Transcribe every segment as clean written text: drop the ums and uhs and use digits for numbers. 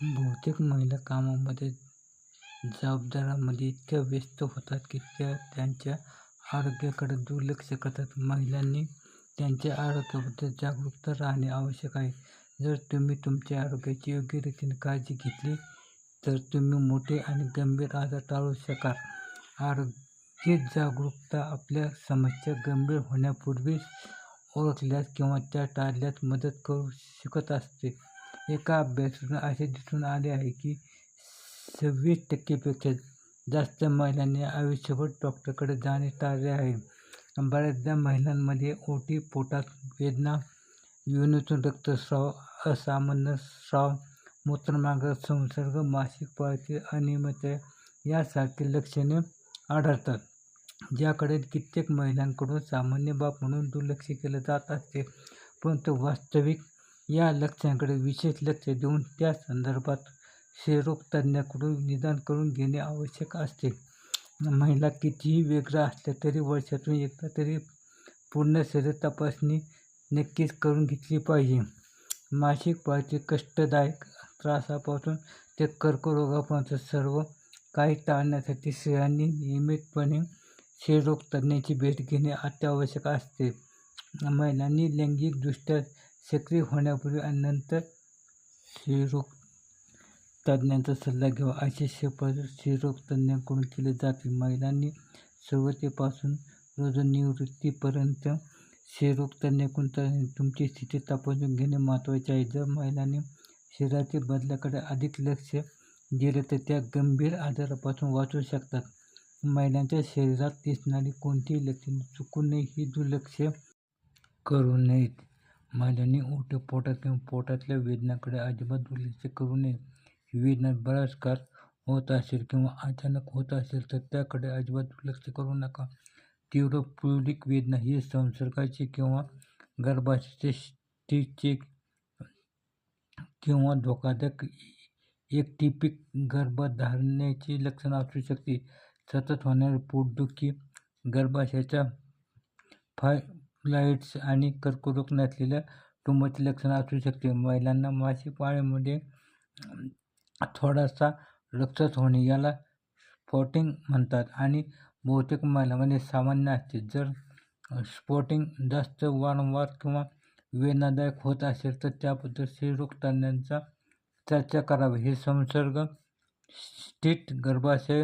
बहुतेक महिला कामामध्ये, जबाबदाऱ्यांमध्ये इतक्या व्यस्त होतात की त्या त्यांच्या आरोग्याकडे दुर्लक्ष करतात. महिलांनी त्यांच्या आरोग्याबद्दल जागरूक राहणे आवश्यक आहे. जर तुम्ही तुमच्या आरोग्याची योग्य रीतीने काळजी घेतली तर तुम्ही मोठे आणि गंभीर आजार टाळू शकाल. आरोग्य जागरूकता आपल्या समस्या गंभीर होण्यापूर्वीच ओळखल्यास किंवा त्या टाळण्यास मदत करू शकत असते. एका अभ्यासातून असे दिसून आले आहे की 26% पेक्षा जास्त महिलांनी आयुष्यभर डॉक्टरकडे जाणे टाळले आहे. बऱ्याचदा महिलांमध्ये ओटी, पोटात वेदना, योनीतून रक्तस्राव, असामान्य स्राव, मूत्रमार्गाचा संसर्ग, मासिक पाळीची अनियमितता यासारखी लक्षणे आढळतात, ज्याकडे कित्येक महिलांकडून सामान्य बाब म्हणून दुर्लक्ष केले जात असते. परंतु वास्तविक या लक्षणांकडे विशेष लक्ष देऊन त्या संदर्भात क्षयरोग तज्ज्ञाकडून निदान करून घेणे आवश्यक असते. महिला कितीही व्यग्र असल्या तरी वर्षातून एकदा तरी पूर्ण शरीर तपासणी नक्कीच करून घेतली पाहिजे. मासिक पाळीच्या कष्टदायक त्रासापासून ते कर्करोगापर्यंत सर्व काही टाळण्यासाठी स्त्रियांनी नियमितपणे क्षयरोग तज्ज्ञाची भेट घेणे अत्यावश्यक असते. महिलांनी लैंगिकदृष्ट्या सक्रिय होण्यापूर्वी आणि नंतर क्षयरोग तज्ज्ञांचा सल्ला घ्यावा, अशी शिफारस क्षयरोग तज्ज्ञांकडून केली जाते. महिलांनी सुरुवातीपासून रोगनिवृत्तीपर्यंत क्षयरोग तज्ज्ञाकडून तुमची स्थिती तपासून घेणे महत्त्वाचे आहे. जर महिलांनी शरीरातील बदलाकडे अधिक लक्ष दिले तर त्या गंभीर आजारापासून वाचू शकतात. महिलांच्या शरीरात दिसणारी कोणतीही लक्षणे चुकूनही दुर्लक्ष करू नयेत. महिलांनी ओटी, पोटात किंवा पोटातल्या वेदनांकडे अजिबात दुर्लक्ष करू नये. वेदना बराच काळ होत असेल किंवा अचानक होत असेल तर त्याकडे अजिबात दुर्लक्ष करू नका. तीव्र पुरीक वेदना ही संसर्गाची किंवा गर्भाशयाच्या स्थितीचे किंवा धोकादायक एक्टिपिक गर्भधारणेचे लक्षण असू शकते. सतत होणारी पोटदुखी, गर्भाशयाच्या फायब्रॉइड्स आणि कर्करोग नसलेल्या ट्यूमरचे लक्षण असू शकते. महिलांना मासिक पाळीमध्ये थोडासा रक्तस्राव होणे याला स्पॉटिंग म्हणतात आणि बहुतेक महिलांमध्ये सामान्य असते. जर स्पॉटिंग जास्त वारंवार किंवा वेदनादायक होत असेल तर त्याबद्दल क्षयरोग तज्ज्ञांचा चर्चा करावी. हे संसर्ग, सिस्ट, गर्भाशय,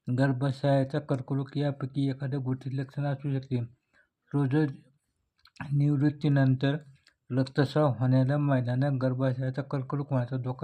गर्भाशयाचा कर्करोग यापैकी एखाद्या गोष्टीचे लक्षण असू शकते. रोगनिवृत्तीनंतर रक्तस्राव होणाऱ्या महिलांना गर्भाशयाचा कर्करोग होण्याचा धोका